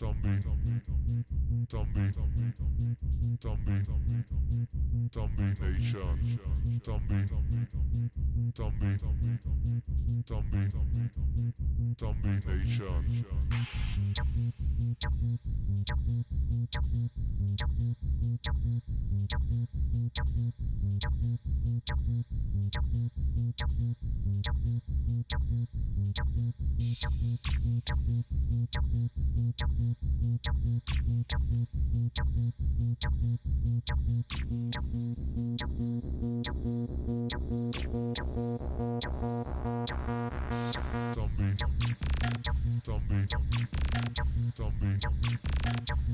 Zombie, zombie, zombie, zombie, zombie, zombie nation, zombie, zombie, zombie, zombie, zombie nation. Zombie, zombie, zombie,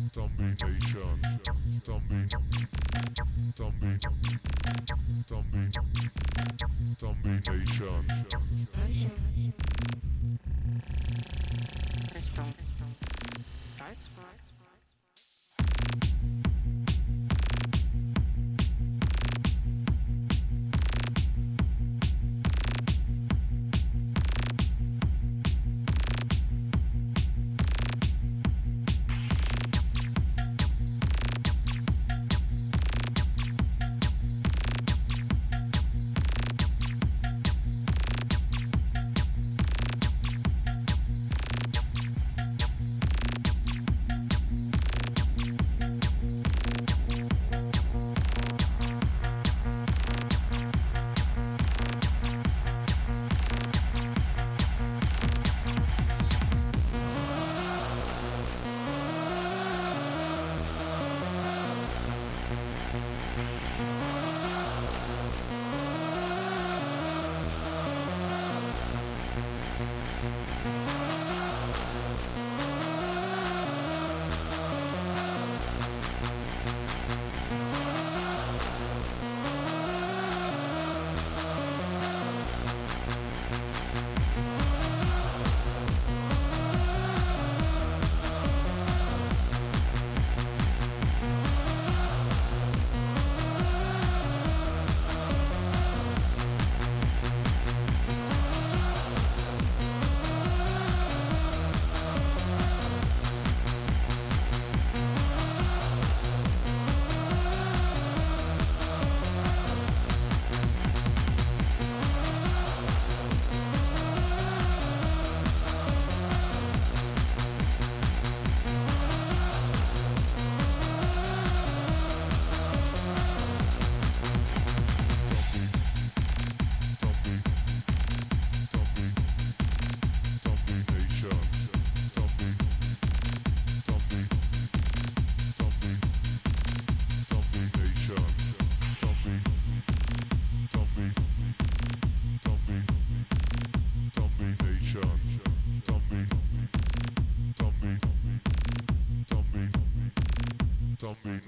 zombie nation, zombie, zombie, zombie, zombie nation. Richtung Salzburg.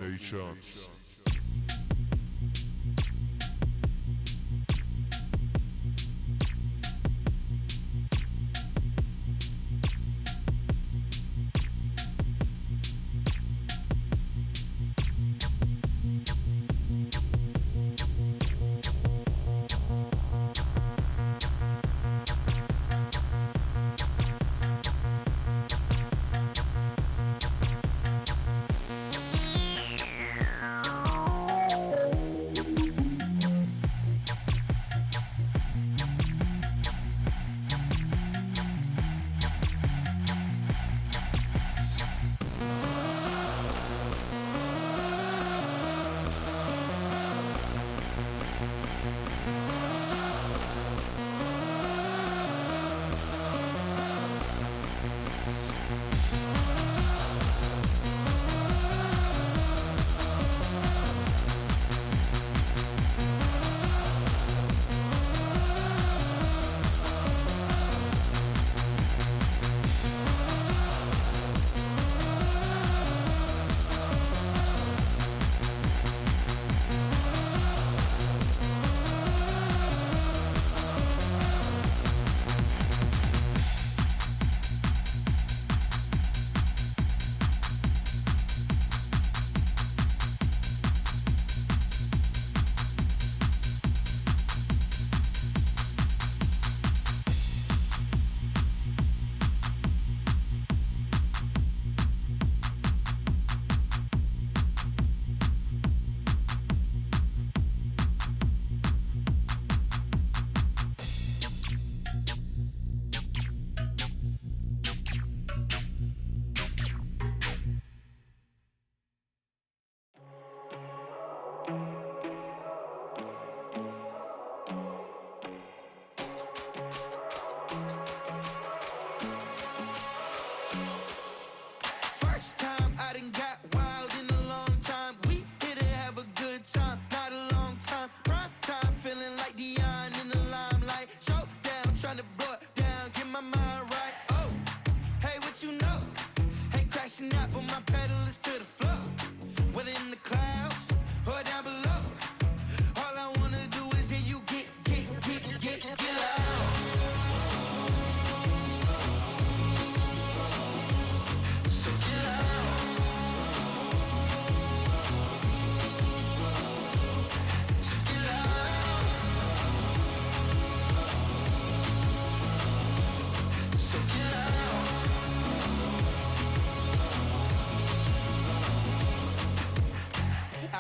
Nations.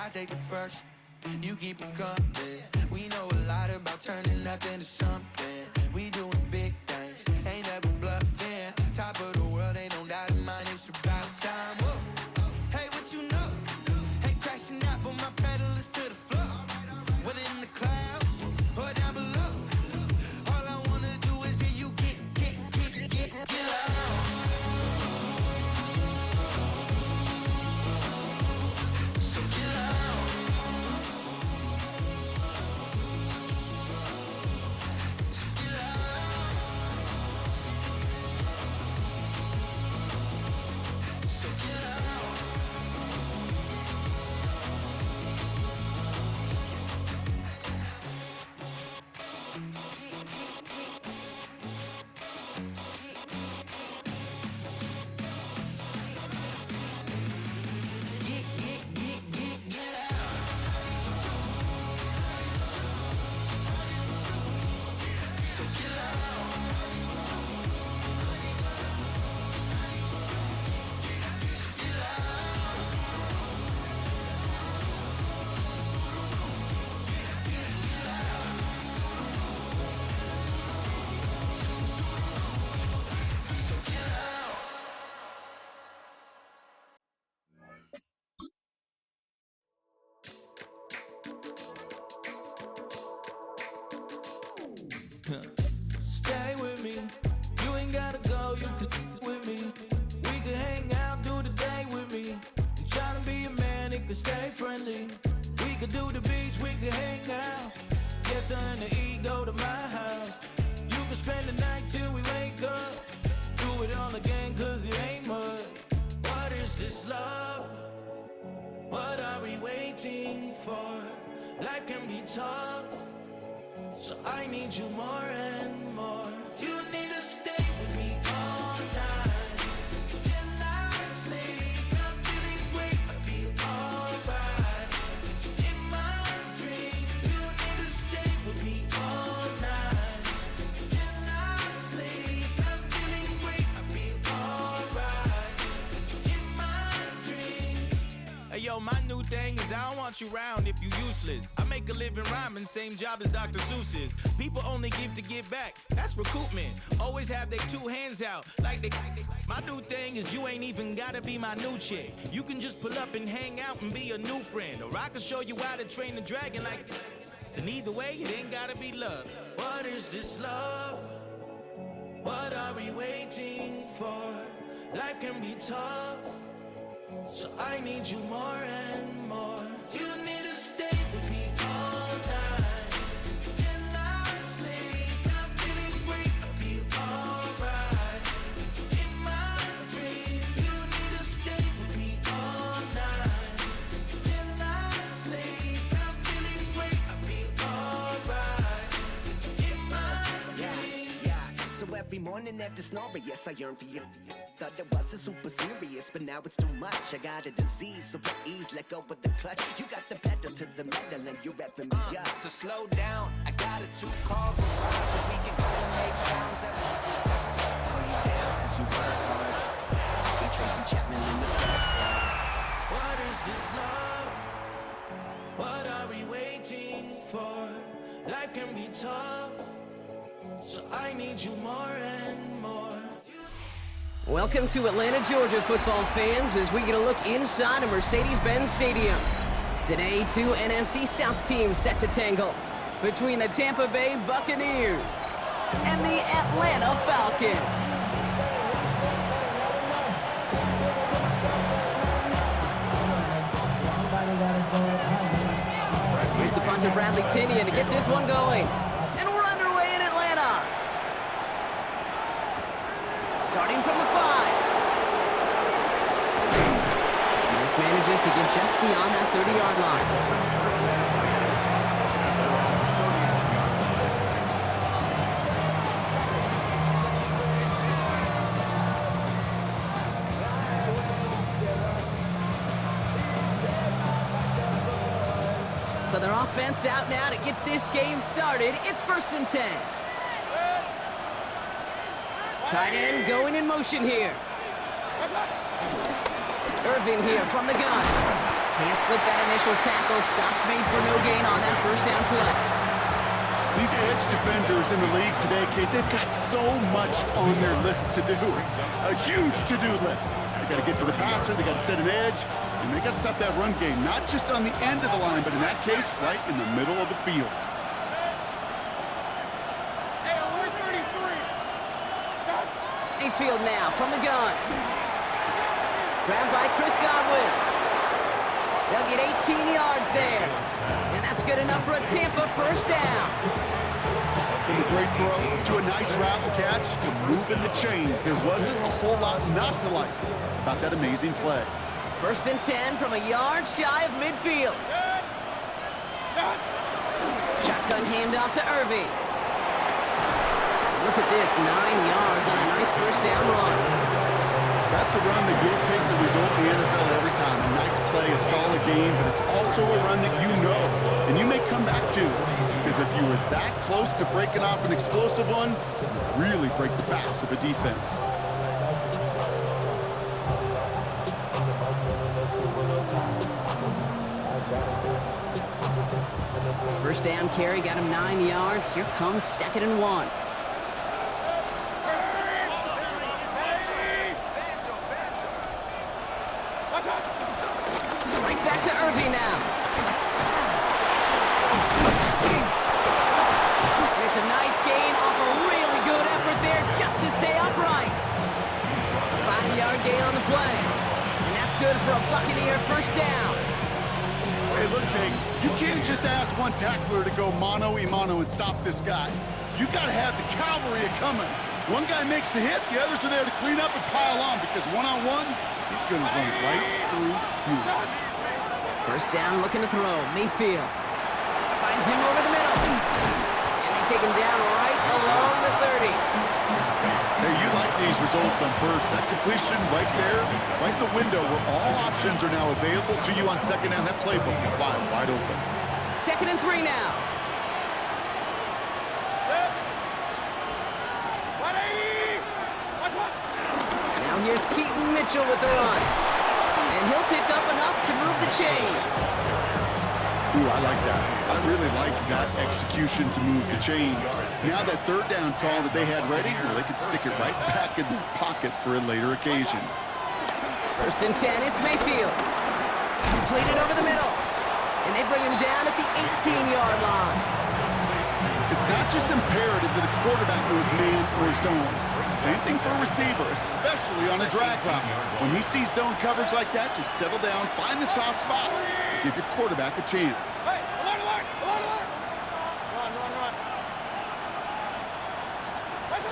I take the first, you keep them coming. We know a lot about turning nothing to something. We doing big things, ain't never bluffing. Top of the world, ain't no doubt in mine, it's about time. Whoa. Hey, what you know? Ain't crashing out, but my pedal is to the floor. Whether in the clouds or down below, all I wanna do is hear you get loud. So get loud. So get loud. So get loud. Stay with me, you ain't gotta go, you could with me. We could hang out, do the day with me. You tryna be a man, it could stay friendly. We could do the beach, we could hang out. Yes, I and the E go to my house. You could spend the night till we wake up. Do it all again, cause it ain't mud. What is this love? What are we waiting for? Life can be tough, so I need you more and more. You need to stay with me all night till I sleep. I'm feeling great, I'll be alright. In my dreams, you need to stay with me all night till I sleep. I'm feeling great, I'll be alright. In my dreams. Hey yo, my new thing is I don't want you round if you useless. I make a living rhyming, same job as Dr. Seuss's. People only give to get back, that's recoupment. Always have their two hands out, like they. My new thing is you ain't even gotta be my new chick. You can just pull up and hang out and be a new friend. Or I can show you how to train the dragon like. And either way, it ain't gotta be love. What is this love? What are we waiting for? Life can be tough, so I need you more and more. You need to stay with me all night till I sleep. I'm feeling great, I'll be alright. In my dreams, you need to stay with me all night till I sleep. I'm feeling great, I'll be alright. In my dreams. Yeah. So every morning after snoring, yes, I yearn for you. Thought it wasn't super serious, but now it's too much. I got a disease, so please let go with the clutch. You got the pedal to the metal and you're revving me up. So slow down, I got a 2-car garage so we can go and make sounds that Calm you down, cause you work hard. We Tracy Chapman in the first car. What is this love? What are we waiting for? Life can be tough, so I need you more and more. Welcome to Atlanta, Georgia, football fans, as we get a look inside a Mercedes-Benz Stadium. Today, two NFC South teams set to tangle between the Tampa Bay Buccaneers and the Atlanta Falcons. Here's the punter, Bradley Pinion, to get this one going. And we're underway in Atlanta. Starting from the 5. And this manages to get just beyond that 30-yard line. So their offense out now to get this game started. It's 1st and 10. Tight end going in motion here. Irvin here from the gun. Can't Can't slip that initial tackle. Stops made for no gain on that first down play. These edge defenders in the league today, Kate, they've got so much on their list to do. A huge to-do list. They got to get to the passer, they got to set an edge, and they got to stop that run game, not just on the end of the line, but in that case, right in the middle of the field. Mayfield now from the gun. Grabbed by Chris Godwin. They'll get 18 yards there. And that's good enough for a Tampa first down. From a great throw to a nice route catch to moving the chains. There wasn't a whole lot not to like about that amazing play. First and 10 from a yard shy of midfield. Shotgun handoff to Irving. Look at this, 9 yards on a nice first down run. That's a run that you'll take the result in the NFL every time. A nice play, a solid game, but it's also a run that you know, and you may come back to. Because if you were that close to breaking off an explosive one, you really break the backs of the defense. First down carry, got him 9 yards. Here comes 2nd and 1. Right back to Irving now. And it's a nice gain off a really good effort there just to stay upright. A 5-yard gain on the play. And that's good for a Buccaneer first down. Hey, look, Kate, you can't just ask one tackler to go mano-a-mano and stop this guy. You got to have the cavalry coming. One guy makes a hit, the others are there to clean up and pile on because one-on-one, he's going to run right through you. First down, looking to throw. Mayfield finds him over the middle. And they take him down right along the 30. Hey, you like these results on first. That completion right there, right in the window where all options are now available to you on second down. That playbook wide open. 2nd and 3 now. Now here's Keaton Mitchell with the run. And he'll pick up enough to move the chains. Ooh, I like that. I really like that execution to move the chains. Now that third down call that they had ready, well, they could stick it right back in their pocket for a later occasion. First and 10, it's Mayfield. Completed over the middle. And they bring him down at the 18-yard line. It's not just imperative that a quarterback knows man or zone. Same thing for a receiver, especially on a drag route. When he sees zone coverage like that, just settle down, find the soft spot, and give your quarterback a chance. Hey, alert, alert, alert, alert. Run.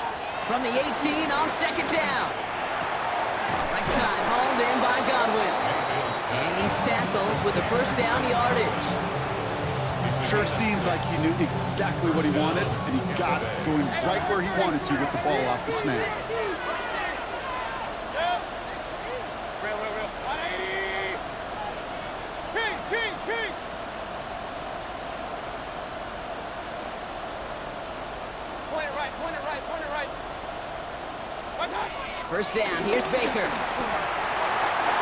From the 18 on 2nd down. Right side hauled in by Godwin. And he's tackled with the first down yardage. Sure seems like he knew exactly what he wanted, and he got it, going right where he wanted to with the ball off the snap. Real. 180. King. Point it right. Watch out. First down, here's Baker.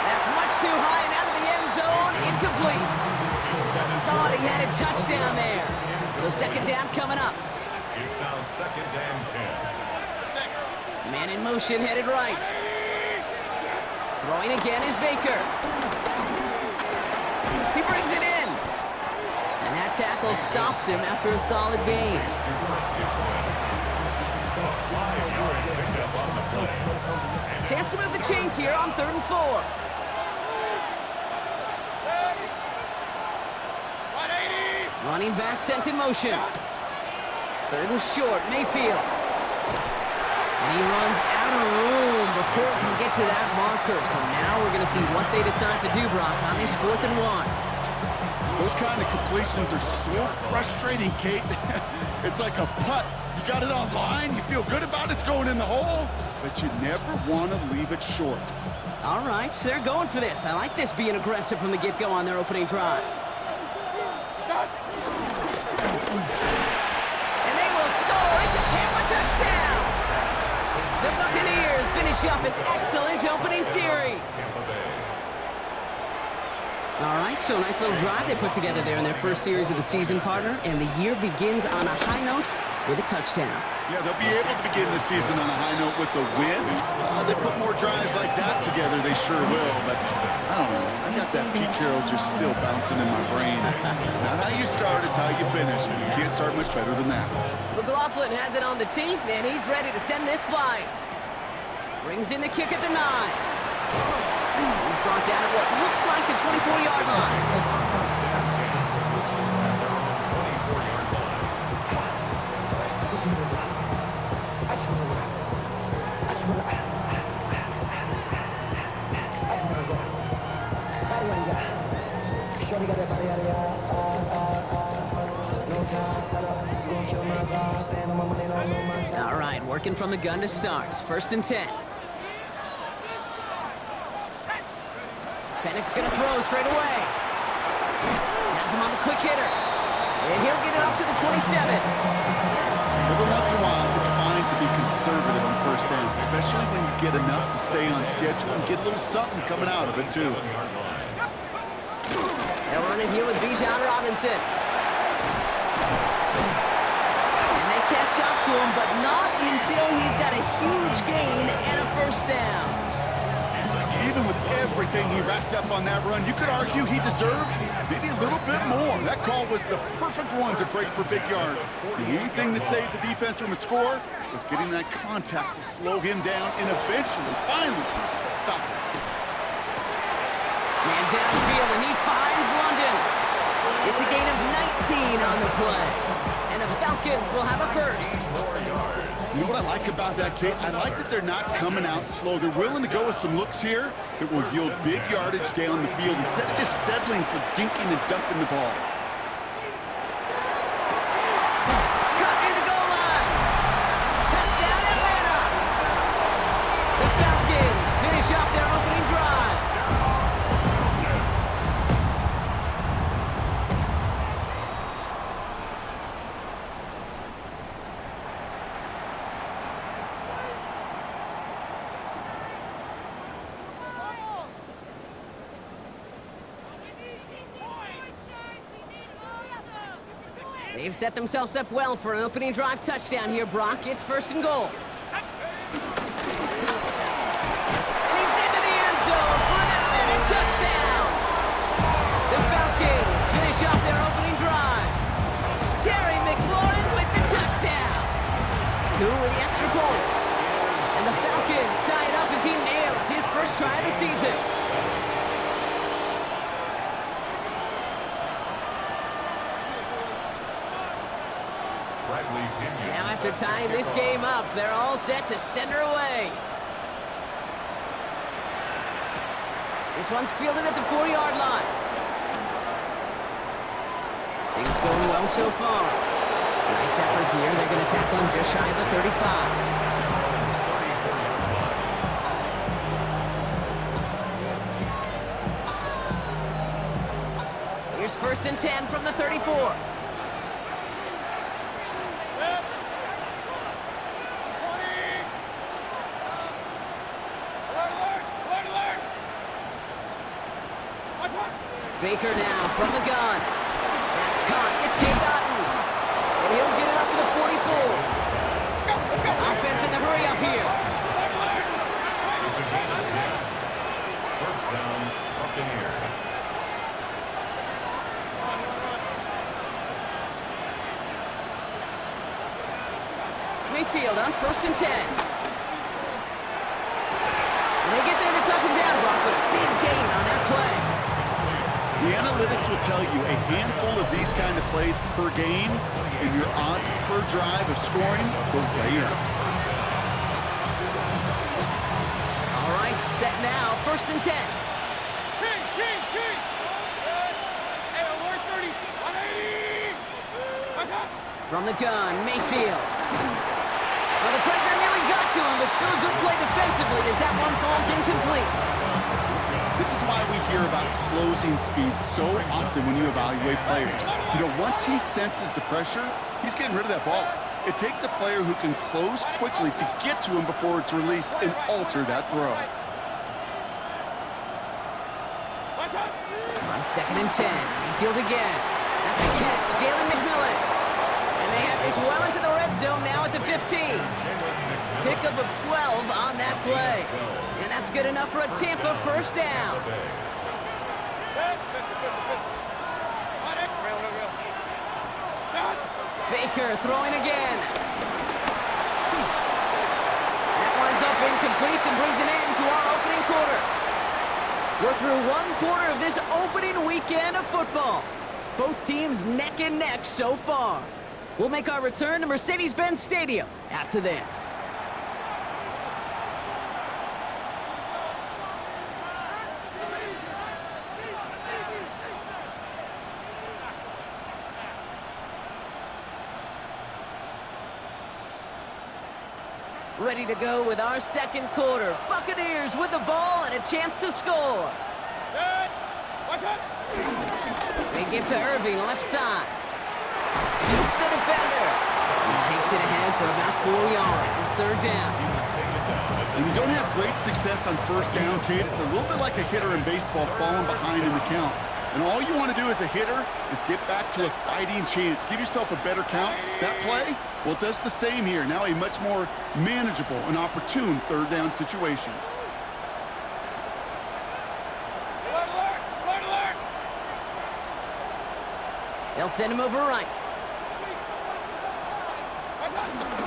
That's much too high and out of the end zone, incomplete. Thought he had a touchdown there. So 2nd down coming up. It's now 2nd and 10. Man in motion, headed right. Throwing again is Baker. He brings it in. And that tackle stops him after a solid gain. Chance to move the chains here on 3rd and 4. Running back sent in motion. 3rd and short, Mayfield. And he runs out of room before he can get to that marker. So now we're going to see what they decide to do, Brock, on this 4th and 1. Those kind of completions are so frustrating, Kate. It's like a putt. You got it on line, you feel good about it's going in the hole, but you never want to leave it short. All right, so they're going for this. I like this being aggressive from the get-go on their opening drive. And they will score. It's a Tampa touchdown. The Buccaneers finish up an excellent opening series. All right, so nice little drive they put together there in their first series of the season, partner, and the year begins on a high note with a touchdown. Yeah, they'll be able to begin the season on a high note with a win. They put more drives like that together, they sure will, but I don't know. I got that Pete Carroll just still bouncing in my brain. It's not how you start, it's how you finish. You can't start much better than that. McLaughlin has it on the tee, and he's ready to send this flying. Brings in the kick at the 9. He's brought down at what looks like the 24-yard line. All right, working from the gun to start. 1st and 10. Pennick's going to throw straight away. Has him on the quick hitter. And he'll get it up to the 27. Every once in a while, it's fine to be conservative on 1st down, especially when you get enough to stay on schedule and get a little something coming out of it, too. They'll run it here with Bijan Robinson. And they catch up to him, but not until he's got a huge gain and a 1st down. Even with everything he racked up on that run, you could argue he deserved maybe a little bit more. That call was the perfect one to break for big yards. The only thing that saved the defense from a score was getting that contact to slow him down and eventually, finally, stop him. Man downfield, and he finds London. It's a gain of 19 on the play. And the Falcons will have a 1st. You know what I like about that, Kate? I like that they're not coming out slow. They're willing to go with some looks here that will yield big yardage down the field instead of just settling for dinking and dunking the ball. Cut near the goal line. Touchdown, Atlanta. The Falcons finish off their opening drive. They've set themselves up well for an opening drive touchdown here, Brock. It's 1st and goal. And he's into the end zone for an Atlanta touchdown. The Falcons finish off their opening drive. Terry McLaurin with the touchdown. Who with the extra point. And the Falcons tie it up as he nails his 1st try of the season. Now after tying this game up, they're all set to send her away. This one's fielded at the 4-yard line. Things going well so far. Nice effort here. They're going to tackle him just shy of the 35. Here's 1st and 10 from the 34. Baker now from the gun. That's caught. It's Cade Otton. And he'll get it up to the 44. Offense in the hurry up here. It's a gain of 10. 1st down, Buccaneers. Mayfield on 1st and 10. And they get there to touch him down, Brock, but a big gain on that play. The analytics will tell you a handful of these kind of plays per game, and your odds per drive of scoring will way up. All right, set now, 1st and 10. From the gun, Mayfield. Well, the pressure nearly got to him, but still a good play defensively as that one falls incomplete. This is why we hear about closing speed so often when you evaluate players. You know, once he senses the pressure, he's getting rid of that ball. It takes a player who can close quickly to get to him before it's released and alter that throw. On Second and 10. Mayfield again. That's a catch. Jalen McMillan. And they have this well into the red zone now at the 15. Pickup of 12 on that play. And that's good enough for a Tampa first down. Baker throwing again. That winds up incomplete and brings an end to our opening quarter. We're through one quarter of this opening weekend of football. Both teams neck and neck so far. We'll make our return to Mercedes-Benz Stadium after this. Ready to go with our second quarter. Buccaneers with the ball and a chance to score. They give to Irving, left side. Duke the defender. He takes it ahead for about 4 yards. It's third down. When you don't have great success on first down, Kate, it's a little bit like a hitter in baseball falling behind in the count. And all you want to do as a hitter is get back to a fighting chance. Give yourself a better count. That play, well, it does the same here. Now a much more manageable and opportune third down situation. They'll send him over right.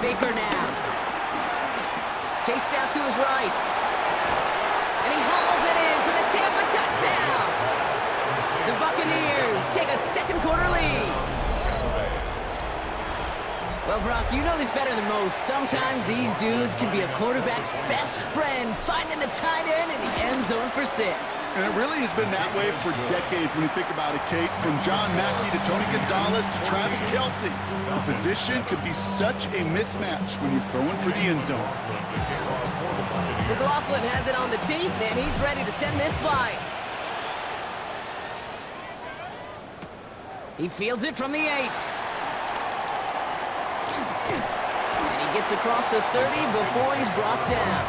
Baker now. Chased out to his right. And he hauls it in for the Tampa touchdown. The Buccaneers take a second quarter lead. Well, Brock, you know this better than most. Sometimes these dudes can be a quarterback's best friend, finding the tight end in the end zone for 6. And it really has been that way for decades when you think about it, Kate. From John Mackey to Tony Gonzalez to Travis Kelce. The position could be such a mismatch when you're throwing for the end zone. McLaughlin has it on the tee, and he's ready to send this flying. He fields it from the 8. And he gets across the 30 before he's brought down.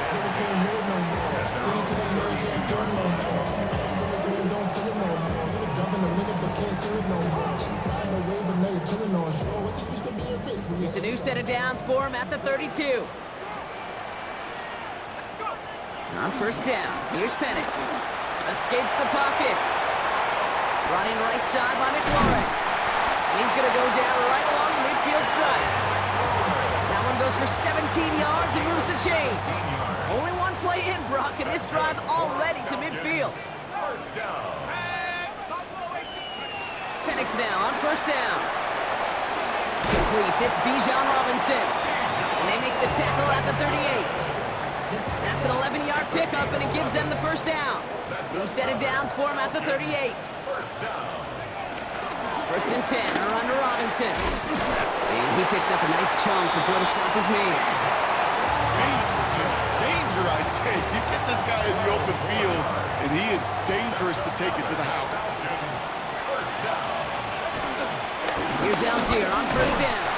It's a new set of downs for him at the 32. On first down, here's Penix. Escapes the pocket. Running right side by McLaurin. And he's going to go down right along the midfield stripe. That one goes for 17 yards and moves the chains. Only one play in, Brock, and this drive already to midfield. First down. Penix now on first down. Completes, it's Bijan Robinson. And they make the tackle at the 38. That's an 11-yard pickup, and it gives them the first down. New set of downs for him at the 38. First down. First and 10, a run to Robinson. And he picks up a nice chunk before the stop is made. Danger, I say. You get this guy in the open field, and he is dangerous to take it to the house. First down. Here's Algier on first down.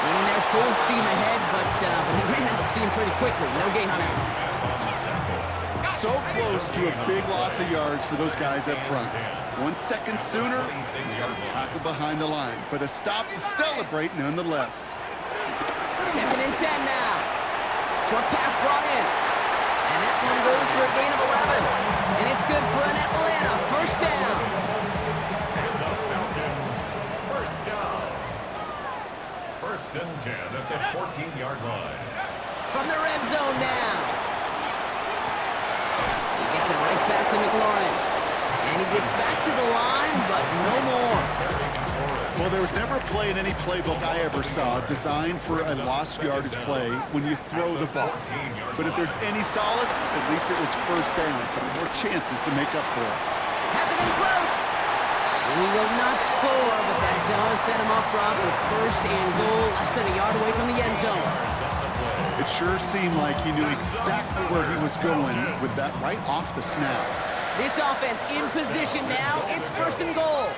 Running there full steam ahead, but he ran out of steam pretty quickly. No gain on it. So close to a big loss of yards for those guys up front. 1 second sooner, he's got a tackle behind the line, but a stop to celebrate nonetheless. Second and 10 now. Short pass brought in. And that one goes for a gain of 11. And it's good for an Atlanta first down. And the Falcons, first down. First and 10 at the 14-yard line. From the red zone now. He gets it right back to McLaurin. And he gets back to the line, but no more. Well, there was never a play in any playbook I ever saw designed for a lost yardage play when you throw the ball. But if there's any solace, at least it was first down. More chances to make up for it. Has it in close. And he will not score, but that does set him up, Rob, with first and goal, less than a yard away from the end zone. It sure seemed like he knew exactly where he was going with that right off the snap. This offense in position now. It's first and goal.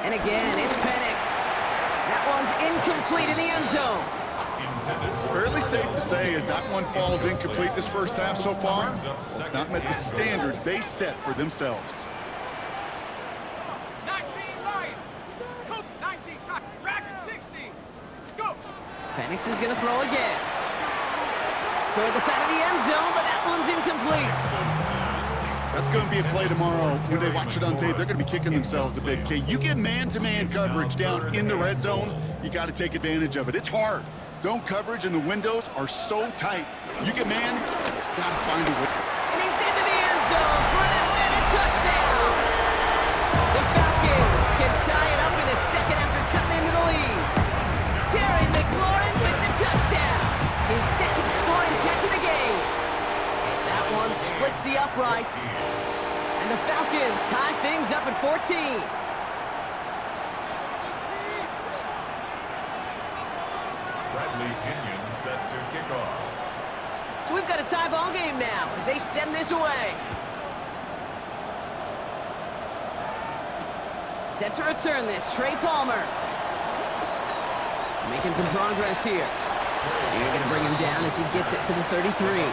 And again, it's Penix. That one's incomplete in the end zone. Fairly safe to say as that one falls incomplete this first half so far, it's not met the standard they set for themselves. 19 Lion. Coop 19 Dragon 60. Go. Penix is going to throw again. Toward the side of the end zone, but that one's incomplete. That's going to be a play tomorrow. When they watch it on tape, they're going to be kicking themselves a bit. You get man-to-man coverage down in the red zone, you got to take advantage of it. It's hard. Zone coverage and the windows are so tight. You get man, got to find a way. And he's into the end zone for an Atlanta touchdown. The Falcons can tie it up in a second after cutting into the lead. Terry McLaurin with the touchdown. His second scoring catch of the game. That one splits the uprights. And the Falcons tie things up at 14. Bradley Pinion set to kick off. So we've got a tie ball game now as they send this away. Set to return this, Trey Palmer. Making some progress here. You're going to bring him down as he gets it to the 33.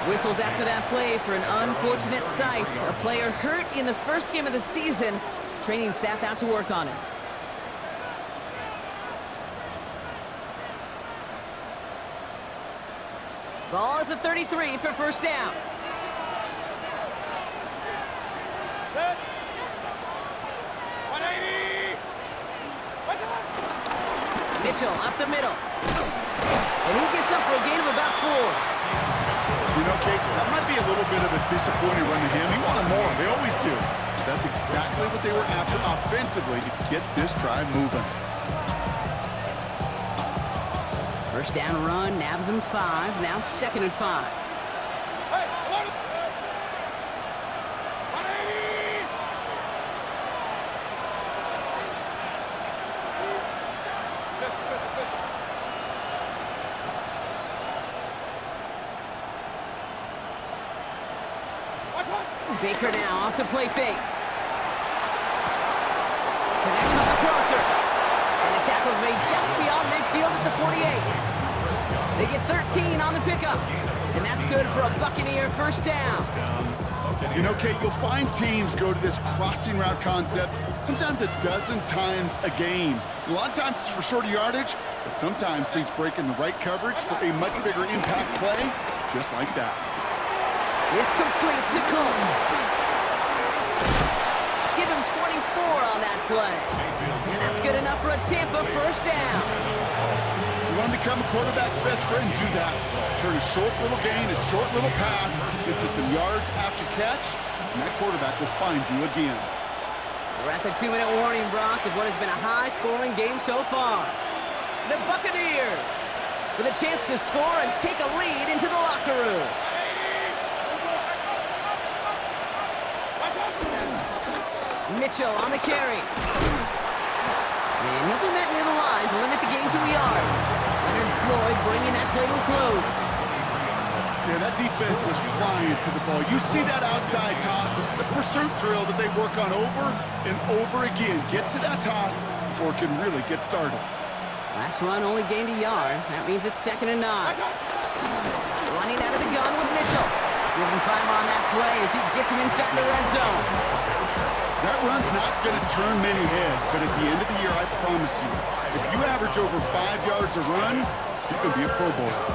Whistles after that play for an unfortunate sight. A player hurt in the first game of the season. Training staff out to work on it. Ball at the 33 for first down. Set. 180. Mitchell up the middle. And he gets up for a gain of about 4. You know, Kate, that might be a little bit of a disappointing run to him. He wanted more. They always do. That's exactly what they were after offensively to get this drive moving. First down run, nabs him 5. Now 2nd and 5. Hey, 180. Baker now off the play fake. Connects on the crosser. And the tackle's made just beyond midfield at the 48. They get 13 on the pickup. And that's good for a Buccaneer first down. You know, Kate, you'll find teams go to this crossing route concept sometimes a dozen times a game. A lot of times it's for shorter yardage, but sometimes teams break in the right coverage for a much bigger impact play, just like that. Is complete to Colton. Give him 24 on that play. And that's good enough for a Tampa first down. You want to become a quarterback's best friend, do that. Turn a short little gain, a short little pass into some yards after catch, and that quarterback will find you again. We're at the 2-minute warning, Brock, of what has been a high-scoring game so far. The Buccaneers with a chance to score and take a lead into the locker room. Mitchell on the carry. And he'll be met near the line to limit the gain to a yard. Leonard Floyd bringing that play to a close. Yeah, that defense was flying to the ball. You see that outside toss. This is a pursuit drill that they work on over and over again. Get to that toss before it can really get started. Last run only gained a yard. That means it's 2nd and 9. Running out of the gun with Mitchell. Giving 5 on that play as he gets him inside the red zone. That run's not going to turn many heads, but at the end of the year, I promise you, if you average over 5 yards a run, you can be a Pro Bowler.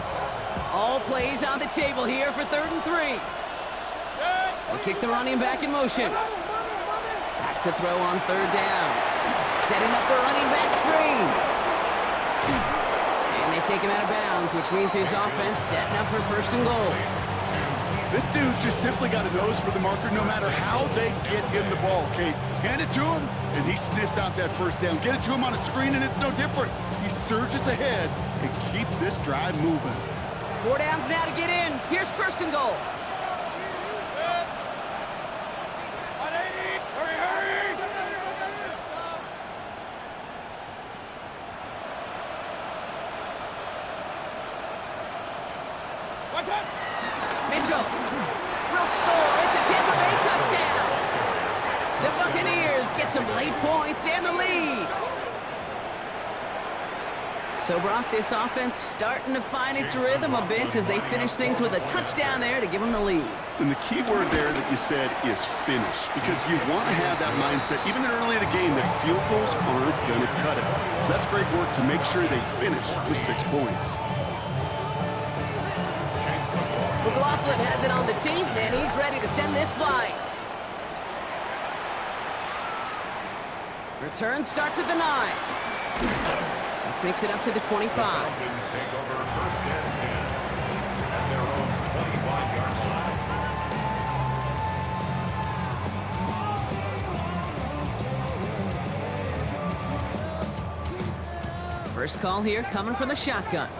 All plays on the table here for 3rd and 3. They'll kick the running back in motion. Back to throw on 3rd down. Setting up the running back screen. And they take him out of bounds, which means his offense setting up for 1st and goal. This dude's just simply got a nose for the marker no matter how they get him the ball, Kate. Hand it to him, and he sniffs out that first down. Get it to him on a screen, and it's no different. He surges ahead and keeps this drive moving. 4 downs now to get in. Here's 1st and goal. 180. Hurry, hurry. What's that? Mitchell will score. It's a Tampa Bay touchdown. The Buccaneers get some late points and the lead. So, Brock, this offense starting to find its rhythm a bit as they finish things with a touchdown there to give them the lead. And the key word there that you said is finish, because you want to have that mindset, even early in the game, that field goals aren't going to cut it. So that's great work to make sure they finish with 6 points. McLaughlin has it on the team, and he's ready to send this flying. Return starts at the 9. This makes it up to the 25. Falcons take over 1st and 10 at their own 25-yard line. First call here coming from the shotgun.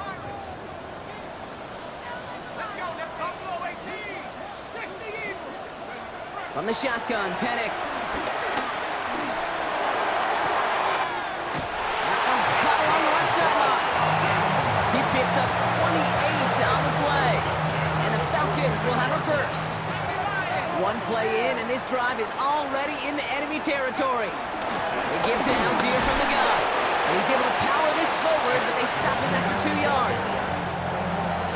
Let's go, that's Buffalo 18. 60 Eagles. From the shotgun, Penix. He picks up 28 on the play, and the Falcons will have a first. One play in, and this drive is already into enemy territory. They give to Algier from the gun, and he's able to power this forward, but they stop him after 2 yards.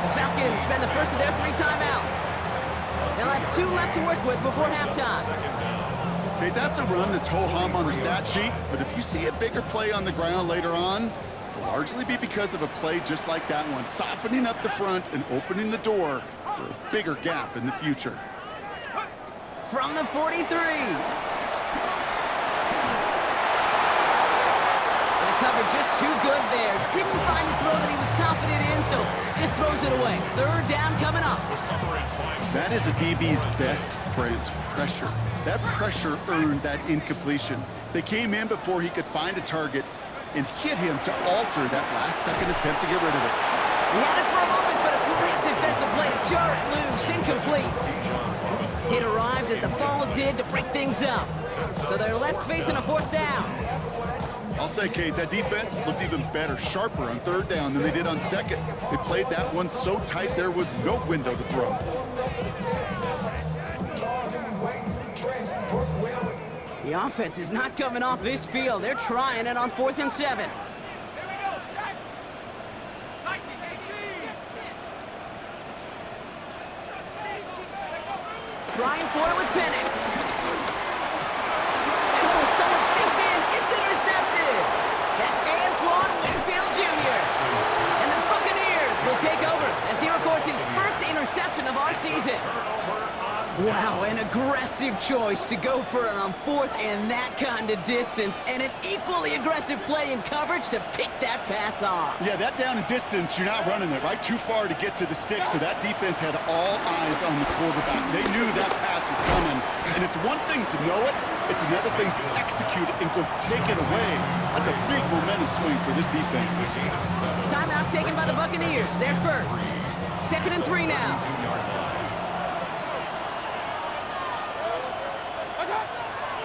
The Falcons spend the first of their 3 timeouts. They'll have 2 left to work with before halftime. Okay, that's a run that's ho-hum on the stat sheet, but if you see a bigger play on the ground later on, it'll largely be because of a play just like that one, softening up the front and opening the door for a bigger gap in the future. From the 43. And the cover just too good there. Didn't find the throw that he was confident in, so just throws it away. 3rd down coming up. That is a DB's best friend, pressure. That pressure earned that incompletion. They came in before he could find a target and hit him to alter that last-second attempt to get rid of it. He had it for a moment, but a great defensive play to jar it loose, incomplete. It arrived as the ball did to break things up. So they're left facing a 4th down. I'll say, Kate, that defense looked even better, sharper on 3rd down than they did on 2nd. They played that one so tight there was no window to throw. The offense is not coming off this field. They're trying it on 4th and 7. Here we go, Shaq. 1918. Trying for it with Penix. And oh, someone stepped in. It's intercepted. That's Antoine Winfield Jr. And the Buccaneers will take over as he records his first interception of our season. Wow, an aggressive choice to go for it on 4th and that kind of distance, and an equally aggressive play in coverage to pick that pass off. Yeah, that down and distance, you're not running it, right? Too far to get to the stick, so that defense had all eyes on the quarterback. They knew that pass was coming, and it's one thing to know it, it's another thing to execute it and go take it away. That's a big momentum swing for this defense. Timeout taken by the Buccaneers. They're first. 2nd and 3 now.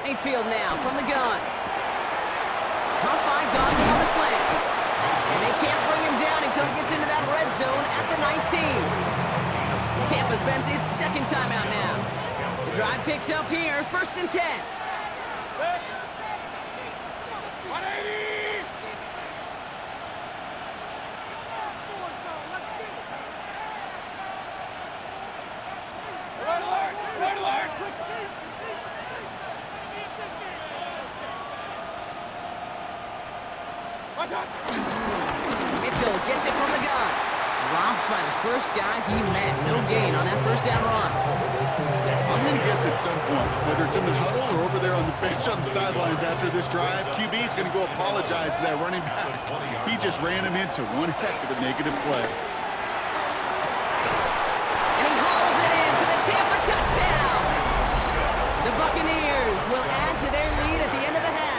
Mayfield now from the gun. Caught by Godwin on the slant. And they can't bring him down until he gets into that red zone at the 19. Tampa spends its 2nd timeout now. The drive picks up here, 1st and 10. 180. Alert, alert, alert, alert. Mitchell gets it from the gun. Dropped by the first guy he met. No gain on that 1st down run. I'm going to guess at some point, whether it's in the huddle or over there on the bench on the sidelines after this drive, QB is going to go apologize to that running back. He just ran him into one heck of a negative play. And he hauls it in for the Tampa touchdown. The Buccaneers will add to their lead at the end of the half.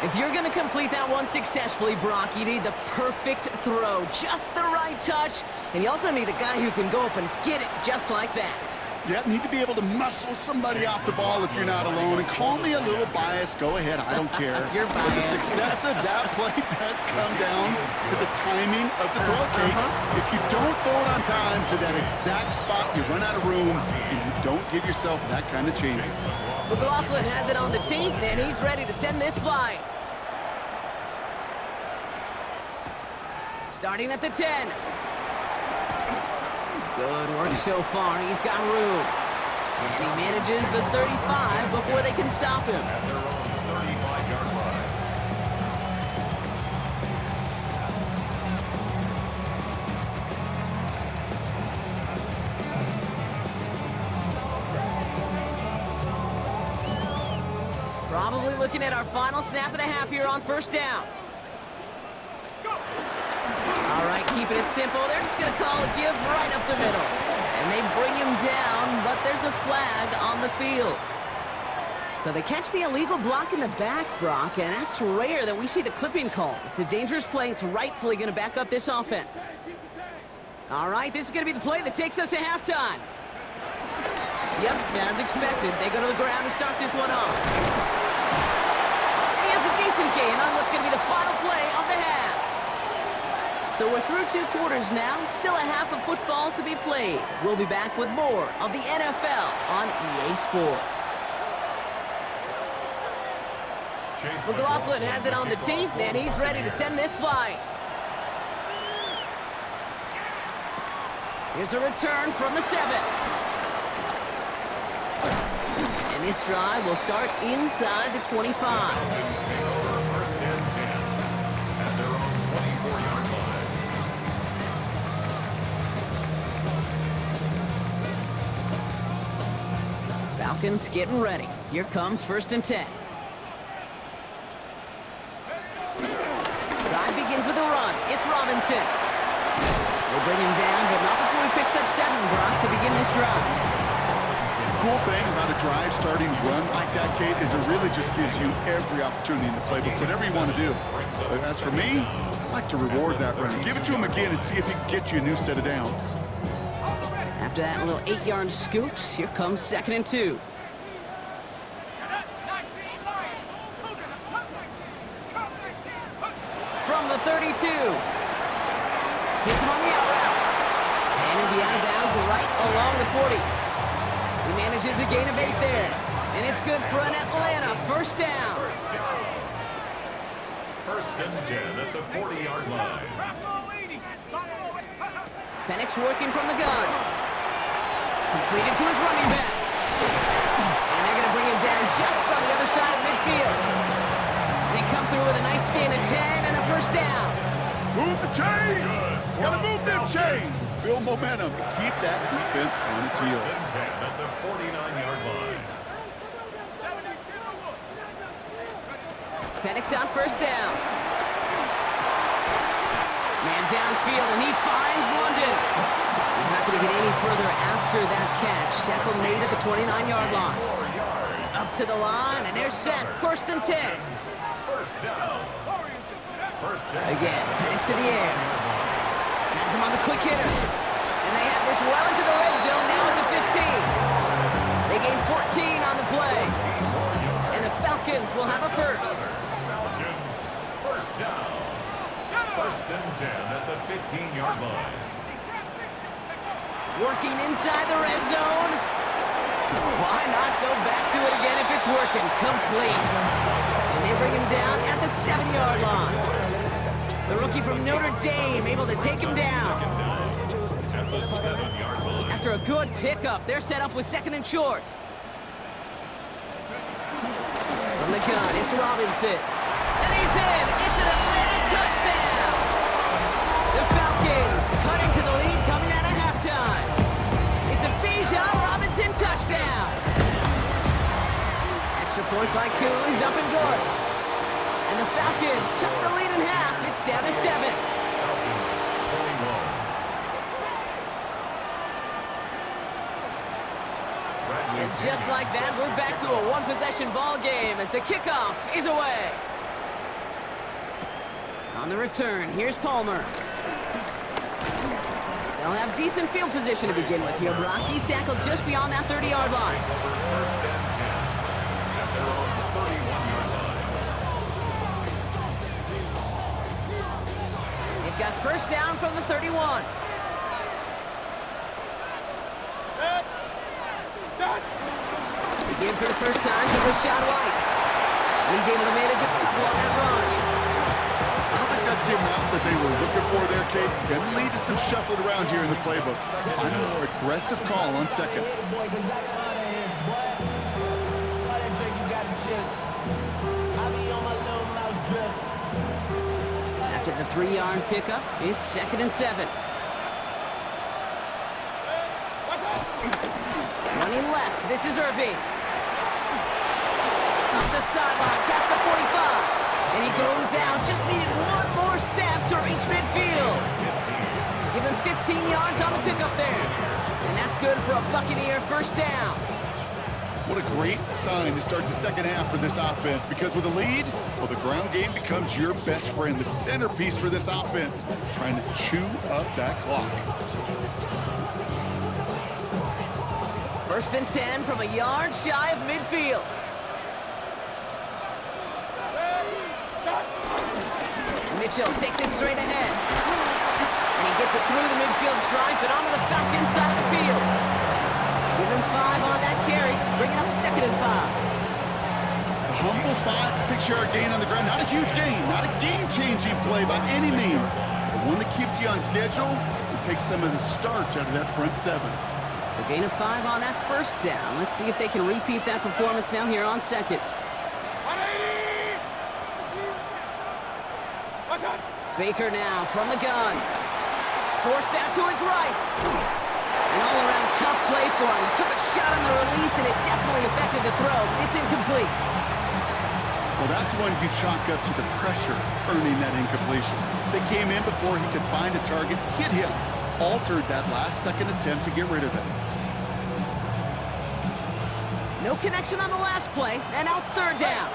If you're going to complete that one successfully, Brock, you need the perfect throw, just the right touch, and you also need a guy who can go up and get it just like that. Yeah, need to be able to muscle somebody off the ball if you're not alone. And call me a little biased. Go ahead. I don't care. You're But the biased. success of that play does come down to the timing of the throw, Kate. If you don't throw it on time to that exact spot, you run out of room, and you don't give yourself that kind of chance. McLaughlin has it on the team, and he's ready to send this flying. Starting at the 10. Good work so far. He's got room. And he manages the 35 before they can stop him. At their own 35-yard line. Probably looking at our final snap of the half here on first down. All right, keeping it simple. They're just going to call a give right up the middle. And they bring him down, but there's a flag on the field. So they catch the illegal block in the back, Brock, and that's rare that we see the clipping call. It's a dangerous play. It's rightfully going to back up this offense. All right, this is going to be the play that takes us to halftime. Yep, as expected, they go to the ground to start this one off. And he has a decent gain on what's going to be the final play of the half. So we're through 2 quarters now, still a half of football to be played. We'll be back with more of the NFL on EA Sports. McLaughlin has it on the tee, and he's ready to send this flying. Here's a return from the 7. And this drive will start inside the 25. Falcons take over first and 10 at their own 24-yard line. Falcons getting ready. Here comes first and 10. Drive begins with a run. It's Robinson. They bring him down, but not before he picks up 7, Brock, to begin this drive. Cool thing about a drive starting run like that, Kate, is it really just gives you every opportunity in the playbook, whatever you want to do. But as for me, I like to reward that runner. Give it to him again and see if he can get you a new set of downs. After that little 8-yard scoot, here comes 2nd and 2. From the 32. Hits him on the out route. And he'll be out of bounds right along the 40. He manages a gain of 8 there. And it's good for an Atlanta first down. First and 10 at the 40-yard line. Penix working from the gun. Completed to his running back. And they're going to bring him down just on the other side of midfield. They come through with a nice gain of 10 and a first down. Move the chains! Gotta move them chains! Build momentum. Keep that defense on its heels. First and 10 at the 49-yard line. Penix on first down. Man downfield, and he finds London. He's not going to get any further after that catch. Tackle made at the 29-yard line. Up to the line, and they're set. First and 10. First down. First and Again, Penix to the air. Has him on the quick hitter. And they have this well into the red zone now at the 15. They gain 14 on the play. And the Falcons will have a first. Falcons, first down. First and 10 at the 15-yard line. Working inside the red zone. Why not go back to it again if it's working? Complete. And they bring him down at the 7-yard line. The rookie from Notre Dame able to take him down. At the 7-yard line. After a good pickup, they're set up with 2nd and short. From the gun, it's Robinson. And he's in. It's an Atlanta touchdown. The Falcons cutting to the lead coming out of halftime. It's a Bijan Robinson touchdown. Extra point by Koo is up and good. And the Falcons chuck the lead in half. It's down to 7. Falcons, 21. And just like that, we're back to a one-possession ball game as the kickoff is away. On the return, here's Palmer. They'll have decent field position to begin with here. Brock, he's tackled just beyond that 30-yard line. First and 10 at their own 31-yard line. They've got first down from the 31. Again for the first time to Rashad White. And he's able to manage a couple on that run. I don't think that's the amount that they were looking for there, Kate. Going to lead to some shuffling around here in the playbook. Find a more aggressive call on second. After the 3-yard pickup, it's 2nd and 7. Running left, this is Irving. Up the sideline, past the 45. And he goes out, just needed one more step to reach midfield. Give him 15 yards on the pickup there. And that's good for a Buccaneer first down. What a great sign to start the second half for this offense, because with a lead, well, the ground game becomes your best friend, the centerpiece for this offense, trying to chew up that clock. 1st and 10 from a yard shy of midfield. Mitchell takes it straight ahead. And he gets it through the midfield stripe and onto the Falcons side of the field. Give him 5 on that carry, bringing up 2nd and 5. A humble 5 to 6 yard gain on the ground. Not a huge gain, not a game-changing play by any means, but one that keeps you on schedule and takes some of the starch out of that front 7. So gain of 5 on that first down. Let's see if they can repeat that performance now here on second. Baker now from the gun. Forced out to his right. An all-around tough play for him. He took a shot on the release, and it definitely affected the throw. It's incomplete. Well, that's one you chalk up to the pressure earning that incompletion. They came in before he could find a target, hit him, altered that last-second attempt to get rid of it. No connection on the last play, and now it's 3rd down.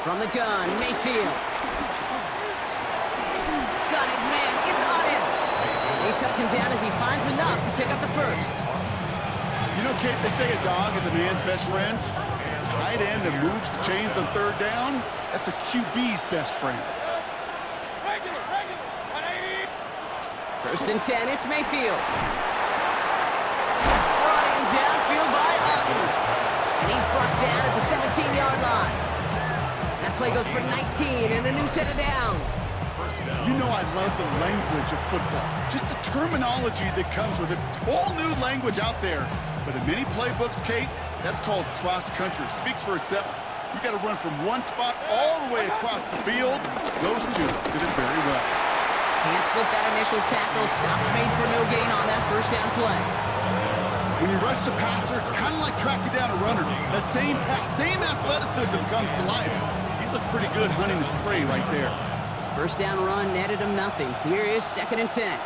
From the gun, Mayfield. Got his man, it's on him. They touch him down as he finds enough to pick up the first. You know, Kate, they say a dog is a man's best friend. Tight end that moves the chains on 3rd down, that's a QB's best friend. 1st and 10, it's Mayfield. It's brought in downfield by Otten. And he's brought down at the 17-yard line. That play goes for 19 and a new set of downs. You know I love the language of football. Just the terminology that comes with it. It's whole new language out there. But in many playbooks, Kate, that's called cross-country. Speaks for itself. You got to run from one spot all the way across the field. Those two did it very well. Can't slip that initial tackle. Stops made for no gain on that first down play. When you rush the passer, it's kind of like tracking down a runner. That same pass, same athleticism comes to life. He looked pretty good hunting his prey right there. First down run netted him nothing. Here is 2nd and 10.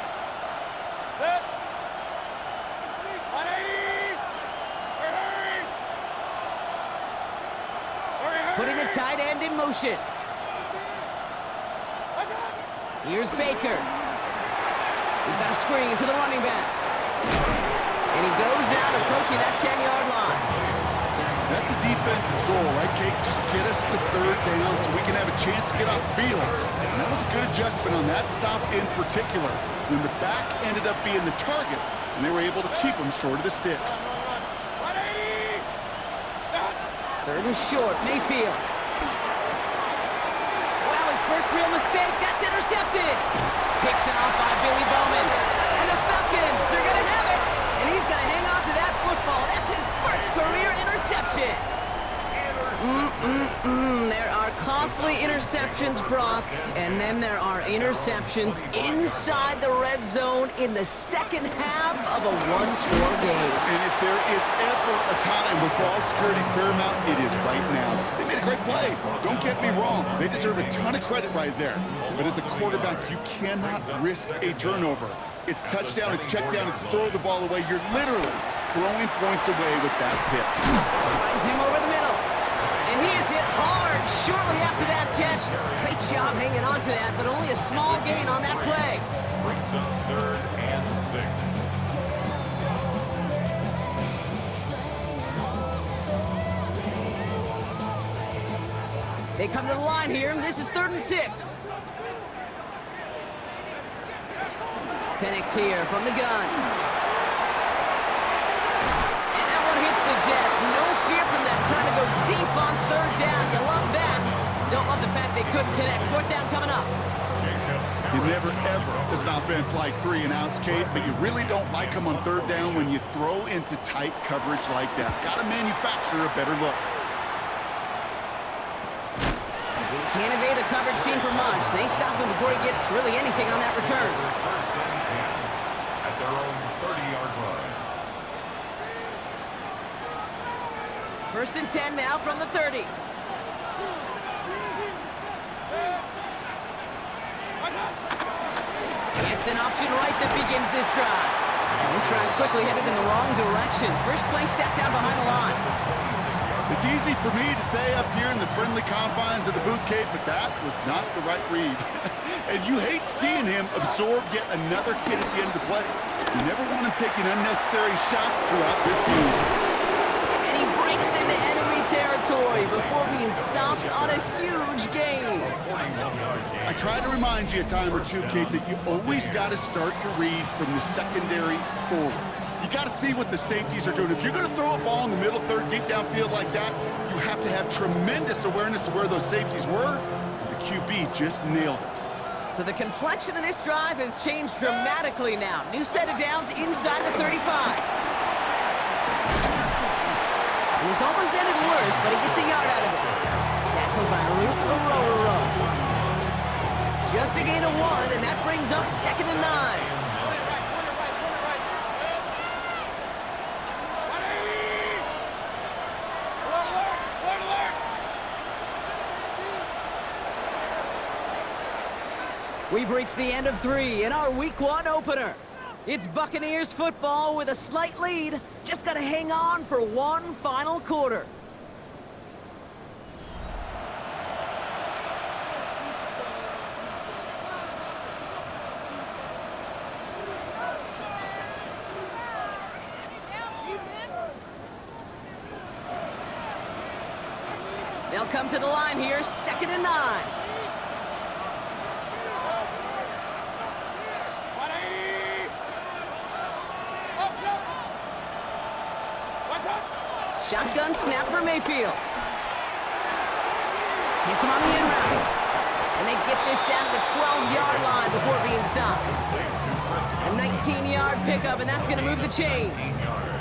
Putting the tight end in motion. Here's Baker. We've got a screen to the running back. And he goes out approaching that 10-yard line. That's a defense's goal, right, Kate? Just get us to 3rd down so we can have a chance to get off the field. And that was a good adjustment on that stop in particular, when the back ended up being the target, and they were able to keep him short of the sticks. 3rd and short, Mayfield. Wow, his first real mistake. That's intercepted. Picked off by Billy Bowman. And the Falcons are going to have it. And he's going to hang on to that football. That's his first career interception. There are costly interceptions, Brock, and then there are interceptions inside the red zone in the second half of a one-score game. And if there is ever a time where ball security is paramount, it is right now. They made a great play. Don't get me wrong. They deserve a ton of credit right there. But as a quarterback, you cannot risk a turnover. It's touchdown, it's check down, it's throw the ball away. You're literally throwing points away with that pick. Finds him over the middle. And he is hit hard shortly after that catch. Great job hanging on to that, but only a small gain on that play. Brings up 3rd and 6. They come to the line here, and this is 3rd and 6. Penix here from the gun. And that one hits the deck. No fear from that couldn't connect. Fourth down coming up. You never, ever, as an offense, like 3 and outs, Kate, but you really don't like them on third down when you throw into tight coverage like that. Got to manufacture a better look. He can't evade the coverage team for much. They stop him before he gets really anything on that return. First and 10 at their own 30-yard line. First and 10 now from the 30. It's an option right that begins this drive. And this drive's quickly headed in the wrong direction. First play set down behind the line. It's easy for me to say up here in the friendly confines of the booth, Kate, but that was not the right read. And you hate seeing him absorb yet another hit at the end of the play. You never want him taking unnecessary shots throughout this game. And he breaks into enemy territory before being stopped on a huge gain. I try to remind you a time or two, Kate, that you always got to start your read from the secondary forward. You got to see what the safeties are doing. If you're going to throw a ball in the middle third, deep downfield like that, you have to have tremendous awareness of where those safeties were. The QB just nailed it. So the complexion of this drive has changed dramatically now. New set of downs inside the 35. And he's almost ended worse, but he gets a yard out of it. Tackled by Luke Arora. Just a gain of 1, and that brings up 2nd and 9. We've reached the end of 3 in our Week 1 opener. It's Buccaneers football with a slight lead. Just got to hang on for one final quarter. They'll come to the line here, 2nd and 9. Shotgun snap for Mayfield. Hits him on the in route. And they get this down to the 12-yard line before being stopped. A 19-yard pickup, and that's going to move the chains.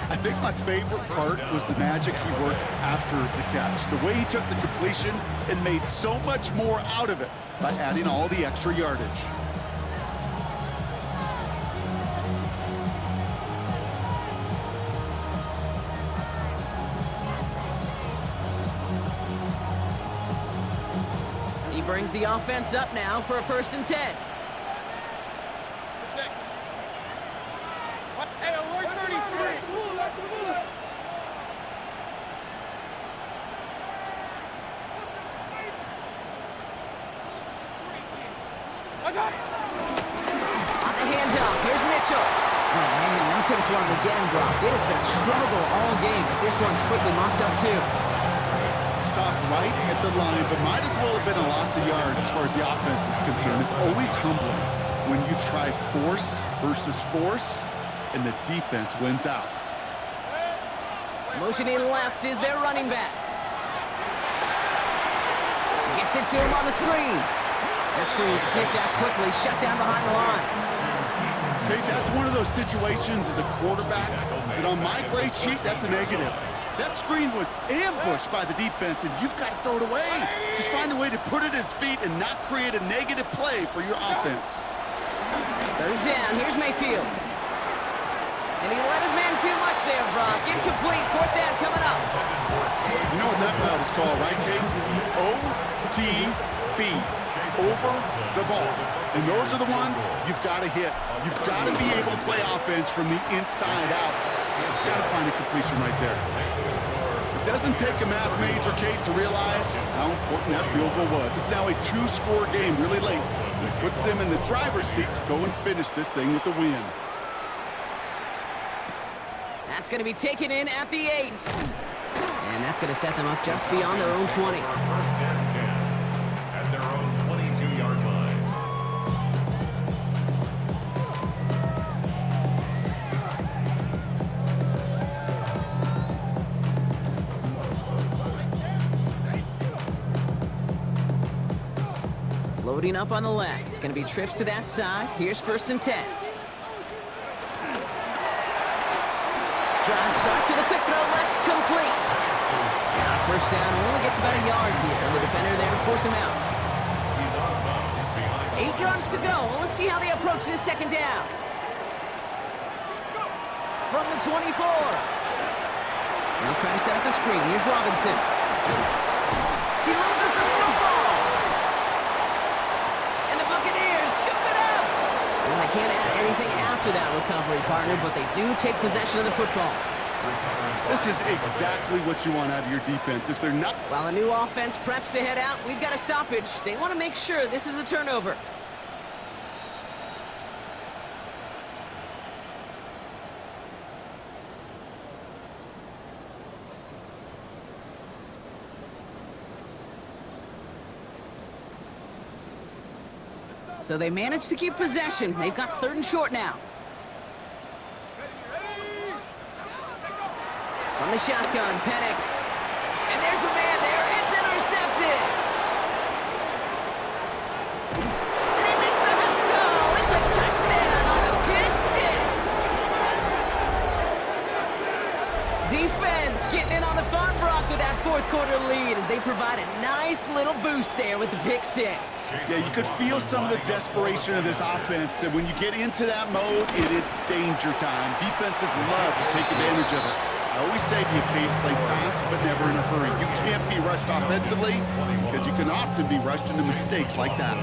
I think my favorite part was the magic he worked after the catch. The way he took the completion and made so much more out of it by adding all the extra yardage. He brings the offense up now for a 1st and 10. Hey, alert 33. On the handoff, here's Mitchell. Oh man, nothing for him again, Brock. It has been a struggle all game as this one's quickly mocked up too. Stopped right at the line, but might as well have been a loss of yards as far as the offense is concerned. It's always humbling when you try force versus force and the defense wins out. Motioning left is their running back. Gets it to him on the screen. That screen sniffed out quickly, shut down behind the line. Okay, that's one of those situations as a quarterback that on my grade sheet, that's a negative. That screen was ambushed by the defense, and you've got to throw it away. Just find a way to put it at his feet and not create a negative play for your offense. 3rd down, here's Mayfield. And he let his man too much there, Brock. Incomplete, 4th down coming up. You know what that route is called, right, Kate? OTB, over the ball. And those are the ones you've got to hit. You've got to be able to play offense from the inside out. You've got to find a completion right there. It doesn't take a math major, Kate, to realize how important that field goal was. It's now a 2-score game really late. It puts them in the driver's seat to go and finish this thing with the win. That's going to be taken in at the 8. And that's going to set them up just beyond their own 20. 1st and 10 at their own 22-yard line. Loading up on the left. It's going to be trips to that side. Here's 1st and 10. Drive start to the quick throw left, complete. And on 1st down, only gets about a yard here. And the defender there to force him out. He's out of bounds behind. 8 yards to go. Well, let's see how they approach this 2nd down. From the 24. Now trying to set up the screen. Here's Robinson. He loses the football. And the Buccaneers scoop it up. And they can't add anything after that recovery, partner, but they do take possession of the football. This is exactly what you want out of your defense. If they're not... While a new offense preps to head out, we've got a stoppage. They want to make sure this is a turnover. So they managed to keep possession. They've got 3rd and short now. From the shotgun, Penix. And there's a man there. It's intercepted. And he makes the half goal. It's a touchdown on a pick 6. Defense getting in on the farm block with that 4th quarter lead as they provide a nice little boost there with the pick 6. Yeah, you could feel some of the desperation of this offense. And when you get into that mode, it is danger time. Defenses love to take advantage of it. I always say you can't play fast, but never in a hurry. You can't be rushed offensively because you can often be rushed into mistakes like that.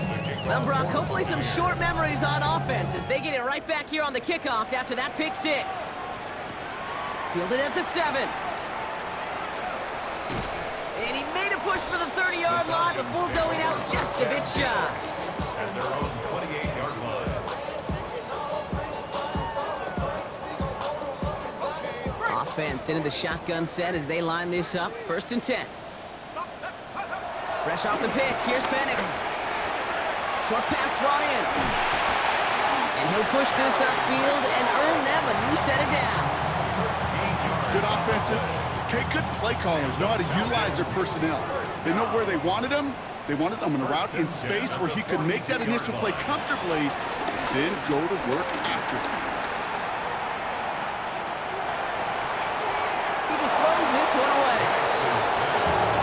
Well, Brock, hopefully some short memories on offense as they get it right back here on the kickoff after that pick 6. Fielded at the 7. And he made a push for the 30-yard line before going out just a bit shy. At their own 28-yard line. Offense into the shotgun set as they line this up. 1st and 10. Fresh off the pick, here's Penix. Short pass brought in. And he'll push this upfield and earn them a new set of downs. Good offenses. Okay, good play callers know how to utilize their personnel. They know where they wanted them. They wanted them on a route in space where he could make that initial play comfortably, then go to work after it. He just throws this one away.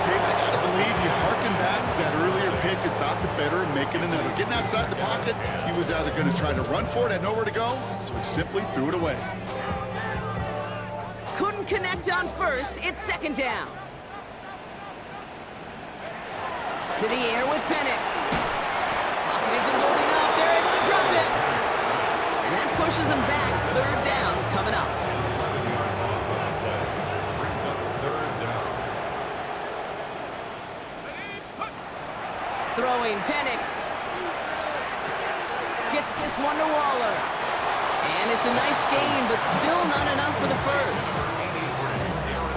Okay, I gotta believe he harkened back to that earlier pick and thought the better of making another. Getting outside the pocket, he was either going to try to run for it, had nowhere to go, so he simply threw it away. Couldn't connect on 1st. It's 2nd down. To the air with Penix. Pocket isn't holding up. They're able to drop it. And that pushes them back. 3rd down coming up. Brings up 3rd down. Throwing Penix. Gets this one to Waller. And it's a nice gain, but still not enough for the 1st.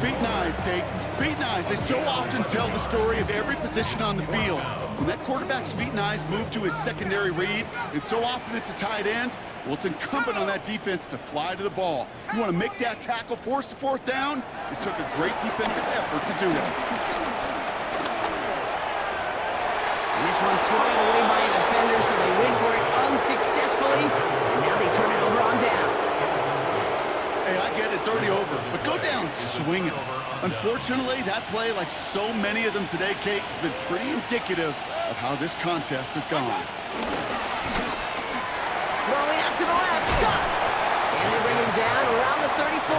Feet and eyes, Kate. Feet and eyes. They so often tell the story of every position on the field. When that quarterback's feet and eyes move to his secondary read, and so often it's a tight end, well, it's incumbent on that defense to fly to the ball. You want to make that tackle, force the 4th down? It took a great defensive effort to do it. And this one's swatted away by a defender, so they wait for it unsuccessfully. And now they turn it over on downs. Hey, I get it. It's already over. But go down swinging. Unfortunately, that play, like so many of them today, Kate, has been pretty indicative of how this contest has gone. Throwing out to the left. Cut! And they bring him down around the 34.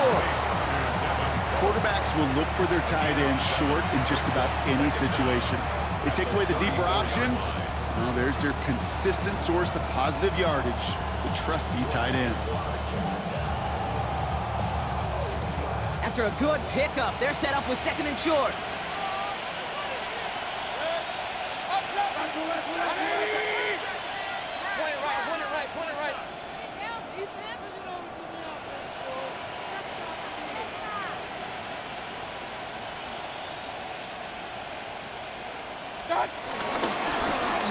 Quarterbacks will look for their tight end short in just about any situation. They take away the deeper options. Well, there's their consistent source of positive yardage, the trusty tight end. After a good pickup, they're set up with 2nd and short.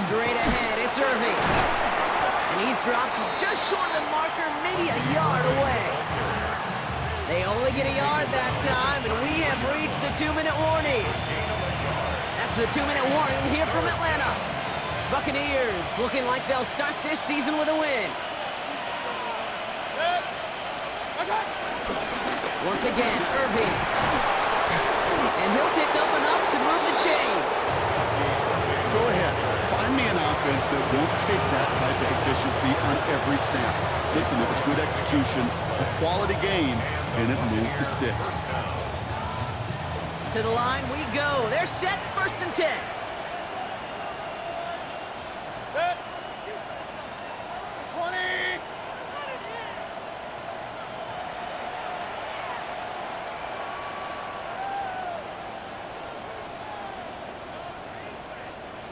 Straight ahead, it's Irving. And he's dropped just short of the marker, maybe a yard away. They only get a yard that time, and we have reached the 2-minute warning. That's the 2-minute warning here from Atlanta. Buccaneers looking like they'll start this season with a win. Once again, Irving. And he'll pick up enough to move the chains. Go ahead. Find me an offense that won't take that type of efficiency on every snap. Listen, it was good execution, a quality game, and it moved the sticks. To the line we go. They're set, 1st and 10. Set. 20.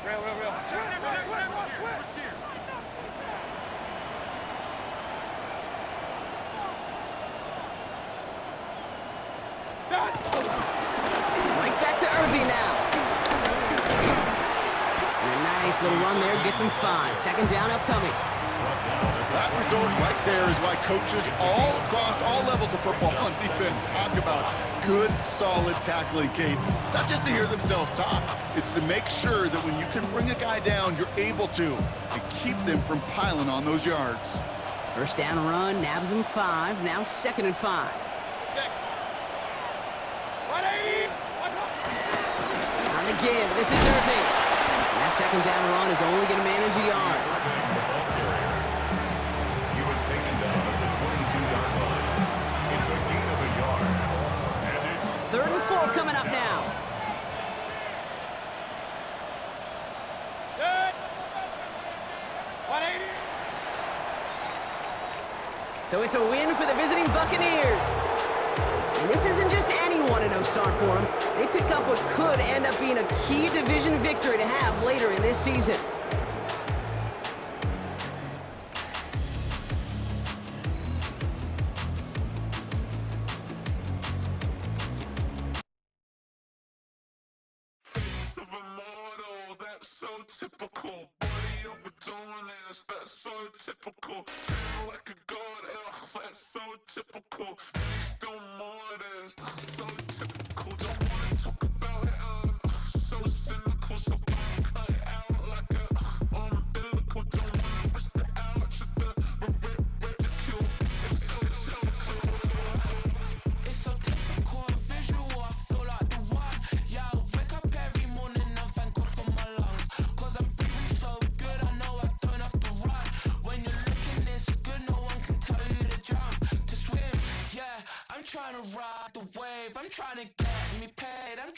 Real. Right back to Irving now. And a nice little run there gets him 5. 2nd down upcoming. That result right there is why coaches all across all levels of football on defense talk about good, solid tackling, Kate. It's not just to hear themselves talk. It's to make sure that when you can bring a guy down, you're able to, and keep them from piling on those yards. 1st down run, nabs him 5. Now 2nd and 5. 180. On the give, this is Irving. That 2nd down run is only going to manage a yard. He was taken down at the 22-yard line. It's a gain of a yard. And it's 3rd and 4 coming up now. Set. 180. So it's a win for the visiting Buccaneers. And this isn't just anyone a no-start for them. They pick up what could end up being a key division victory to have later in this season. Trying to ride the wave, I'm trying to get me paid, I'm